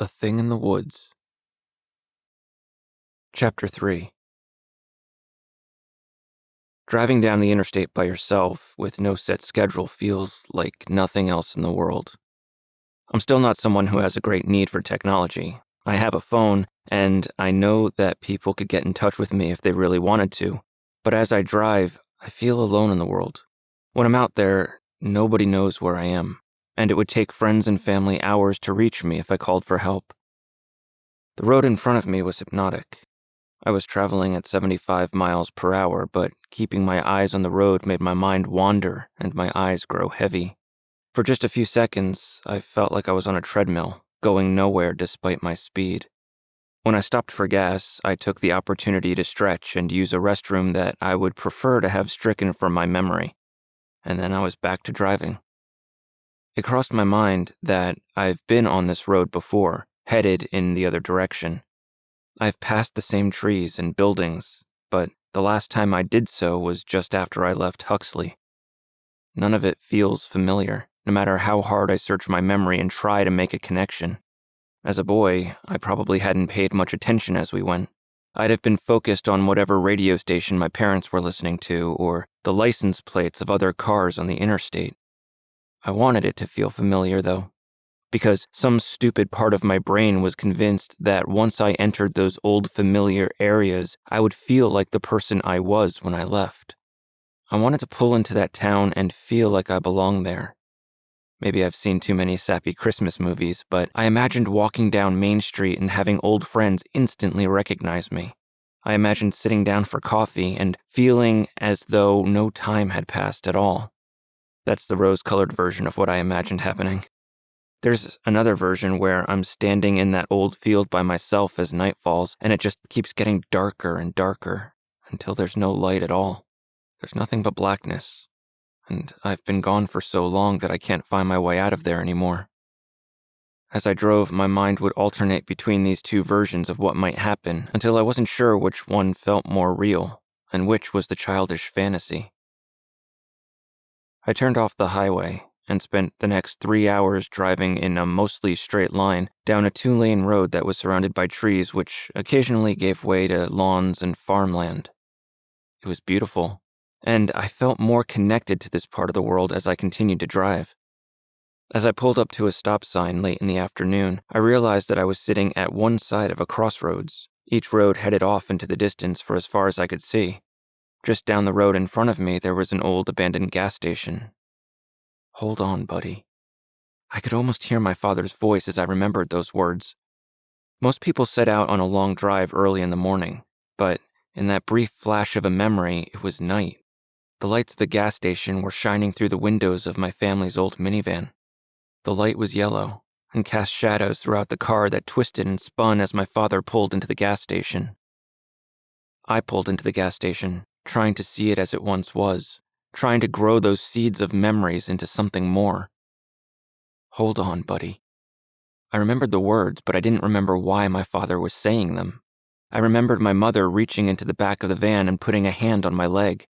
A Thing in the Woods. Chapter 3. Driving down the interstate by yourself with no set schedule feels like nothing else in the world. I'm still not someone who has a great need for technology. I have a phone, and I know that people could get in touch with me if they really wanted to. But as I drive, I feel alone in the world. When I'm out there, nobody knows where I am, and it would take friends and family hours to reach me if I called for help. The road in front of me was hypnotic. I was traveling at 75 miles per hour, but keeping my eyes on the road made my mind wander and my eyes grow heavy. For just a few seconds, I felt like I was on a treadmill, going nowhere despite my speed. When I stopped for gas, I took the opportunity to stretch and use a restroom that I would prefer to have stricken from my memory, and then I was back to driving. It crossed my mind that I've been on this road before, headed in the other direction. I've passed the same trees and buildings, but the last time I did so was just after I left Huxley. None of it feels familiar, no matter how hard I search my memory and try to make a connection. As a boy, I probably hadn't paid much attention as we went. I'd have been focused on whatever radio station my parents were listening to or the license plates of other cars on the interstate. I wanted it to feel familiar, though, because some stupid part of my brain was convinced that once I entered those old familiar areas, I would feel like the person I was when I left. I wanted to pull into that town and feel like I belonged there. Maybe I've seen too many sappy Christmas movies, but I imagined walking down Main Street and having old friends instantly recognize me. I imagined sitting down for coffee and feeling as though no time had passed at all. That's the rose-colored version of what I imagined happening. There's another version where I'm standing in that old field by myself as night falls, and it just keeps getting darker and darker until there's no light at all. There's nothing but blackness, and I've been gone for so long that I can't find my way out of there anymore. As I drove, my mind would alternate between these two versions of what might happen until I wasn't sure which one felt more real and which was the childish fantasy. I turned off the highway and spent the next 3 hours driving in a mostly straight line down a 2-lane road that was surrounded by trees which occasionally gave way to lawns and farmland. It was beautiful, and I felt more connected to this part of the world as I continued to drive. As I pulled up to a stop sign late in the afternoon, I realized that I was sitting at one side of a crossroads. Each road headed off into the distance for as far as I could see. Just down the road in front of me, there was an old abandoned gas station. Hold on, buddy. I could almost hear my father's voice as I remembered those words. Most people set out on a long drive early in the morning, but in that brief flash of a memory, it was night. The lights of the gas station were shining through the windows of my family's old minivan. The light was yellow and cast shadows throughout the car that twisted and spun as my father pulled into the gas station. I pulled into the gas station, trying to see it as it once was, trying to grow those seeds of memories into something more. Hold on, buddy. I remembered the words, but I didn't remember why my father was saying them. I remembered my mother reaching into the back of the van and putting a hand on my leg.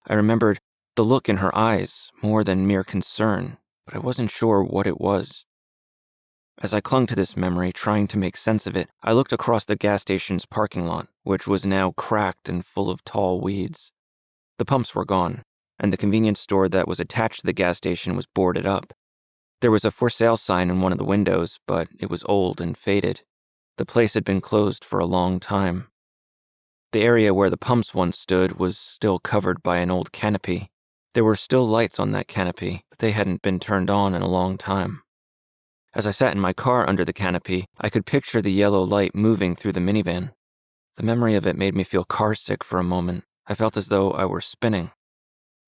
I remembered the look in her eyes, more than mere concern, but I wasn't sure what it was. As I clung to this memory, trying to make sense of it, I looked across the gas station's parking lot, which was now cracked and full of tall weeds. The pumps were gone, and the convenience store that was attached to the gas station was boarded up. There was a for sale sign in one of the windows, but it was old and faded. The place had been closed for a long time. The area where the pumps once stood was still covered by an old canopy. There were still lights on that canopy, but they hadn't been turned on in a long time. As I sat in my car under the canopy, I could picture the yellow light moving through the minivan. The memory of it made me feel carsick for a moment. I felt as though I were spinning.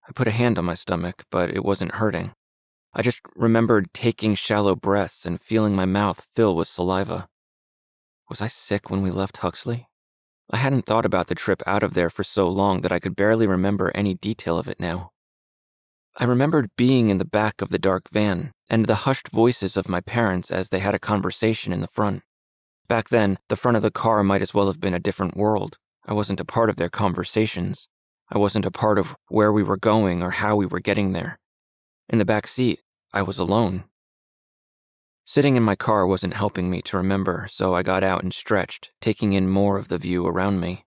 I put a hand on my stomach, but it wasn't hurting. I just remembered taking shallow breaths and feeling my mouth fill with saliva. Was I sick when we left Huxley? I hadn't thought about the trip out of there for so long that I could barely remember any detail of it now. I remembered being in the back of the dark van and the hushed voices of my parents as they had a conversation in the front. Back then, the front of the car might as well have been a different world. I wasn't a part of their conversations. I wasn't a part of where we were going or how we were getting there. In the back seat, I was alone. Sitting in my car wasn't helping me to remember, so I got out and stretched, taking in more of the view around me.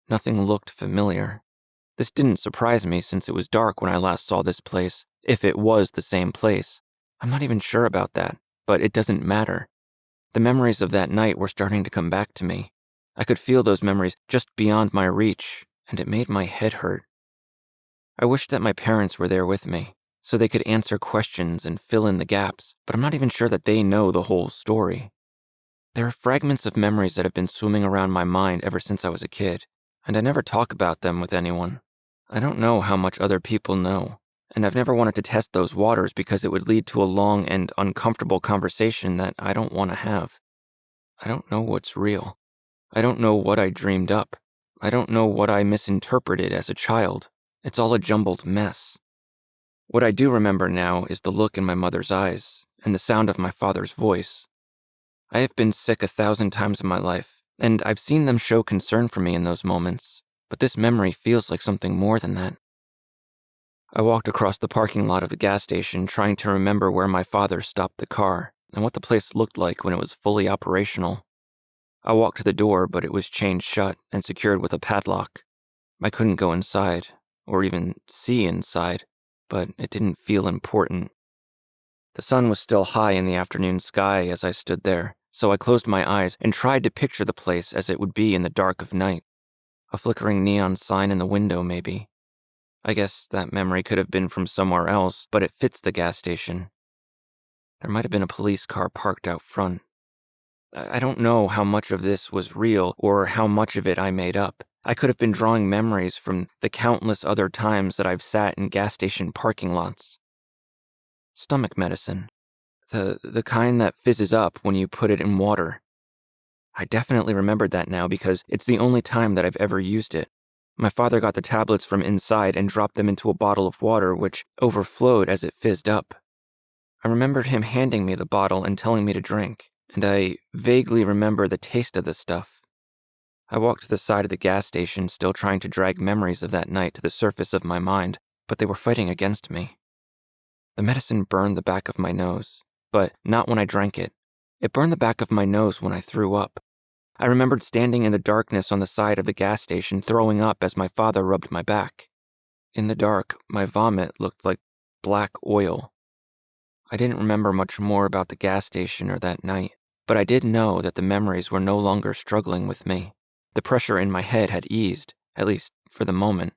Nothing looked familiar. This didn't surprise me since it was dark when I last saw this place, if it was the same place. I'm not even sure about that, but it doesn't matter. The memories of that night were starting to come back to me. I could feel those memories just beyond my reach, and it made my head hurt. I wished that my parents were there with me, so they could answer questions and fill in the gaps, but I'm not even sure that they know the whole story. There are fragments of memories that have been swimming around my mind ever since I was a kid, and I never talk about them with anyone. I don't know how much other people know, and I've never wanted to test those waters because it would lead to a long and uncomfortable conversation that I don't want to have. I don't know what's real. I don't know what I dreamed up. I don't know what I misinterpreted as a child. It's all a jumbled mess. What I do remember now is the look in my mother's eyes and the sound of my father's voice. I have been sick 1,000 times in my life, and I've seen them show concern for me in those moments, but this memory feels like something more than that. I walked across the parking lot of the gas station trying to remember where my father stopped the car and what the place looked like when it was fully operational. I walked to the door, but it was chained shut and secured with a padlock. I couldn't go inside, or even see inside, but it didn't feel important. The sun was still high in the afternoon sky as I stood there, so I closed my eyes and tried to picture the place as it would be in the dark of night. A flickering neon sign in the window, maybe. I guess that memory could have been from somewhere else, but it fits the gas station. There might have been a police car parked out front. I don't know how much of this was real or how much of it I made up. I could have been drawing memories from the countless other times that I've sat in gas station parking lots. Stomach medicine. The kind that fizzes up when you put it in water. I definitely remembered that now because it's the only time that I've ever used it. My father got the tablets from inside and dropped them into a bottle of water which overflowed as it fizzed up. I remembered him handing me the bottle and telling me to drink, and I vaguely remember the taste of the stuff. I walked to the side of the gas station, still trying to drag memories of that night to the surface of my mind, but they were fighting against me. The medicine burned the back of my nose, but not when I drank it. It burned the back of my nose when I threw up. I remembered standing in the darkness on the side of the gas station, throwing up as my father rubbed my back. In the dark, my vomit looked like black oil. I didn't remember much more about the gas station or that night, but I did know that the memories were no longer struggling with me. The pressure in my head had eased, at least for the moment,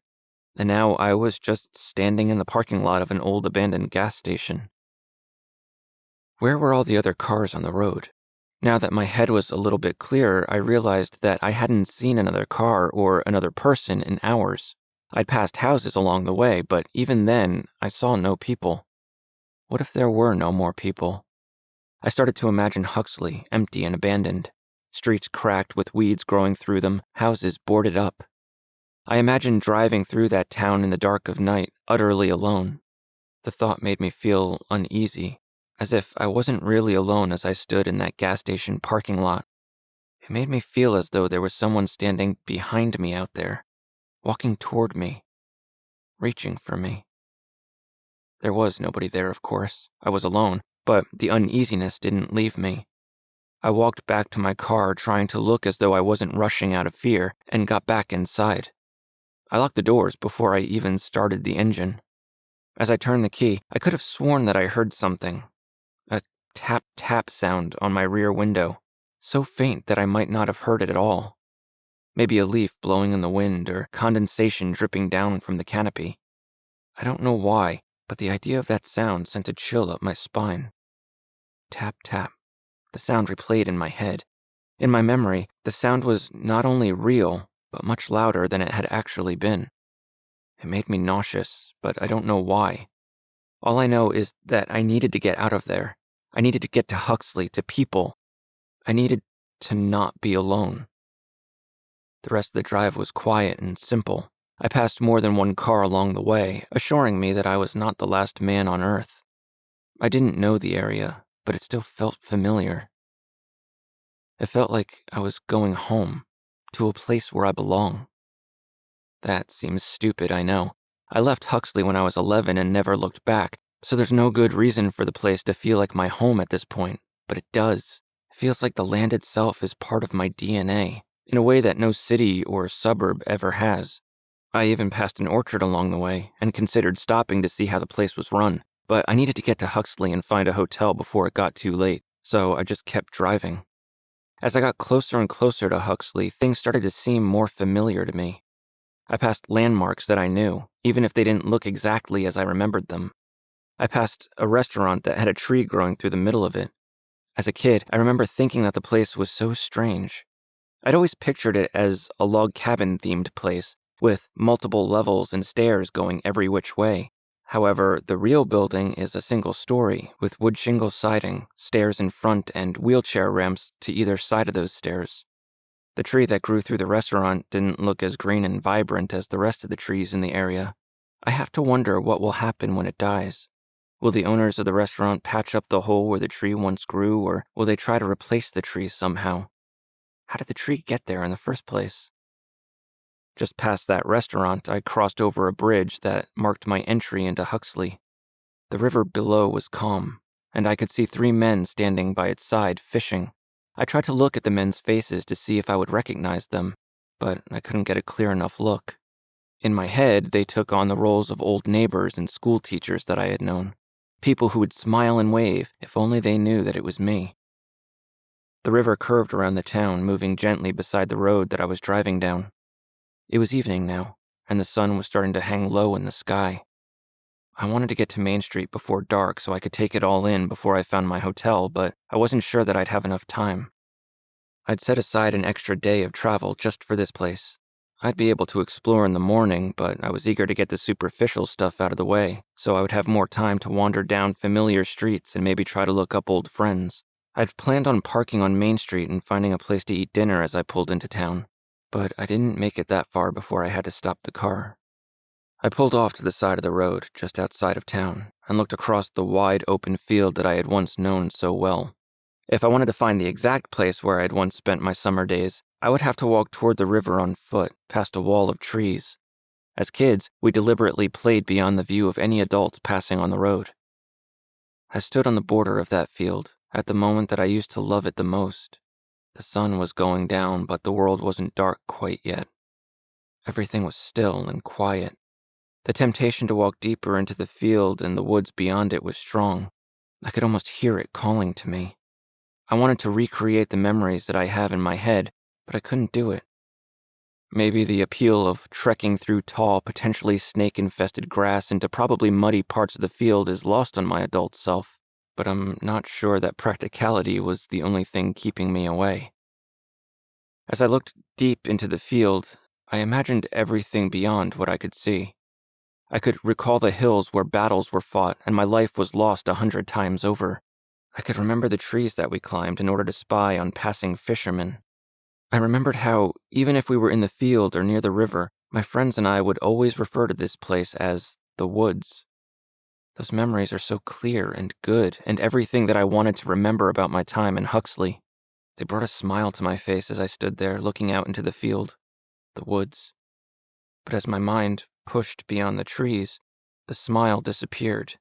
and now I was just standing in the parking lot of an old abandoned gas station. Where were all the other cars on the road? Now that my head was a little bit clearer, I realized that I hadn't seen another car or another person in hours. I'd passed houses along the way, but even then, I saw no people. What if there were no more people? I started to imagine Huxley, empty and abandoned. Streets cracked with weeds growing through them, houses boarded up. I imagined driving through that town in the dark of night, utterly alone. The thought made me feel uneasy, as if I wasn't really alone as I stood in that gas station parking lot. It made me feel as though there was someone standing behind me out there, walking toward me, reaching for me. There was nobody there, of course. I was alone, but the uneasiness didn't leave me. I walked back to my car trying to look as though I wasn't rushing out of fear and got back inside. I locked the doors before I even started the engine. As I turned the key, I could have sworn that I heard something. A tap-tap sound on my rear window, so faint that I might not have heard it at all. Maybe a leaf blowing in the wind or condensation dripping down from the canopy. I don't know why, but the idea of that sound sent a chill up my spine. Tap-tap. The sound replayed in my head. In my memory, the sound was not only real, but much louder than it had actually been. It made me nauseous, but I don't know why. All I know is that I needed to get out of there. I needed to get to Huxley, to people. I needed to not be alone. The rest of the drive was quiet and simple. I passed more than one car along the way, assuring me that I was not the last man on Earth. I didn't know the area, but it still felt familiar. It felt like I was going home, to a place where I belong. That seems stupid, I know. I left Huxley when I was 11 and never looked back, so there's no good reason for the place to feel like my home at this point, but it does. It feels like the land itself is part of my DNA, in a way that no city or suburb ever has. I even passed an orchard along the way and considered stopping to see how the place was run, but I needed to get to Huxley and find a hotel before it got too late, so I just kept driving. As I got closer and closer to Huxley, things started to seem more familiar to me. I passed landmarks that I knew, even if they didn't look exactly as I remembered them. I passed a restaurant that had a tree growing through the middle of it. As a kid, I remember thinking that the place was so strange. I'd always pictured it as a log cabin-themed place, with multiple levels and stairs going every which way. However, the real building is a single story, with wood shingle siding, stairs in front, and wheelchair ramps to either side of those stairs. The tree that grew through the restaurant didn't look as green and vibrant as the rest of the trees in the area. I have to wonder what will happen when it dies. Will the owners of the restaurant patch up the hole where the tree once grew, or will they try to replace the tree somehow? How did the tree get there in the first place? Just past that restaurant, I crossed over a bridge that marked my entry into Huxley. The river below was calm, and I could see 3 men standing by its side fishing. I tried to look at the men's faces to see if I would recognize them, but I couldn't get a clear enough look. In my head, they took on the roles of old neighbors and school teachers that I had known. People who would smile and wave if only they knew that it was me. The river curved around the town, moving gently beside the road that I was driving down. It was evening now, and the sun was starting to hang low in the sky. I wanted to get to Main Street before dark so I could take it all in before I found my hotel, but I wasn't sure that I'd have enough time. I'd set aside an extra day of travel just for this place. I'd be able to explore in the morning, but I was eager to get the superficial stuff out of the way, so I would have more time to wander down familiar streets and maybe try to look up old friends. I'd planned on parking on Main Street and finding a place to eat dinner as I pulled into town, but I didn't make it that far before I had to stop the car. I pulled off to the side of the road, just outside of town, and looked across the wide open field that I had once known so well. If I wanted to find the exact place where I had once spent my summer days, I would have to walk toward the river on foot, past a wall of trees. As kids, we deliberately played beyond the view of any adults passing on the road. I stood on the border of that field, at the moment that I used to love it the most. The sun was going down, but the world wasn't dark quite yet. Everything was still and quiet. The temptation to walk deeper into the field and the woods beyond it was strong. I could almost hear it calling to me. I wanted to recreate the memories that I have in my head, but I couldn't do it. Maybe the appeal of trekking through tall, potentially snake-infested grass into probably muddy parts of the field is lost on my adult self, but I'm not sure that practicality was the only thing keeping me away. As I looked deep into the field, I imagined everything beyond what I could see. I could recall the hills where battles were fought and my life was lost 100 times over. I could remember the trees that we climbed in order to spy on passing fishermen. I remembered how, even if we were in the field or near the river, my friends and I would always refer to this place as the woods. Those memories are so clear and good, and everything that I wanted to remember about my time in Huxley. They brought a smile to my face as I stood there looking out into the field, the woods. But as my mind pushed beyond the trees, the smile disappeared.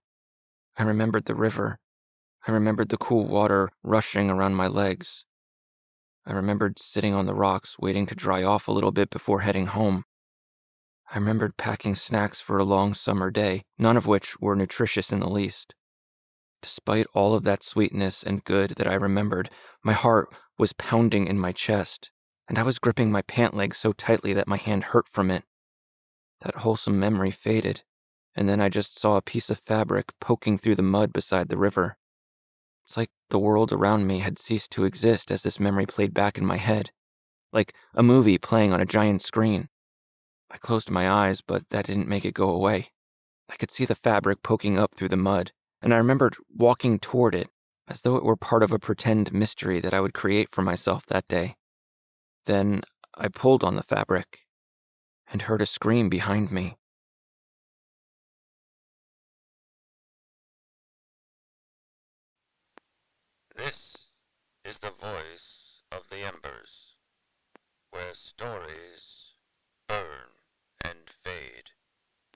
I remembered the river. I remembered the cool water rushing around my legs. I remembered sitting on the rocks waiting to dry off a little bit before heading home. I remembered packing snacks for a long summer day, none of which were nutritious in the least. Despite all of that sweetness and good that I remembered, my heart was pounding in my chest, and I was gripping my pant leg so tightly that my hand hurt from it. That wholesome memory faded, and then I just saw a piece of fabric poking through the mud beside the river. It's like the world around me had ceased to exist as this memory played back in my head, like a movie playing on a giant screen. I closed my eyes, but that didn't make it go away. I could see the fabric poking up through the mud, and I remembered walking toward it, as though it were part of a pretend mystery that I would create for myself that day. Then I pulled on the fabric, and heard a scream behind me. This is the voice of the Embers, where stories burn and fade.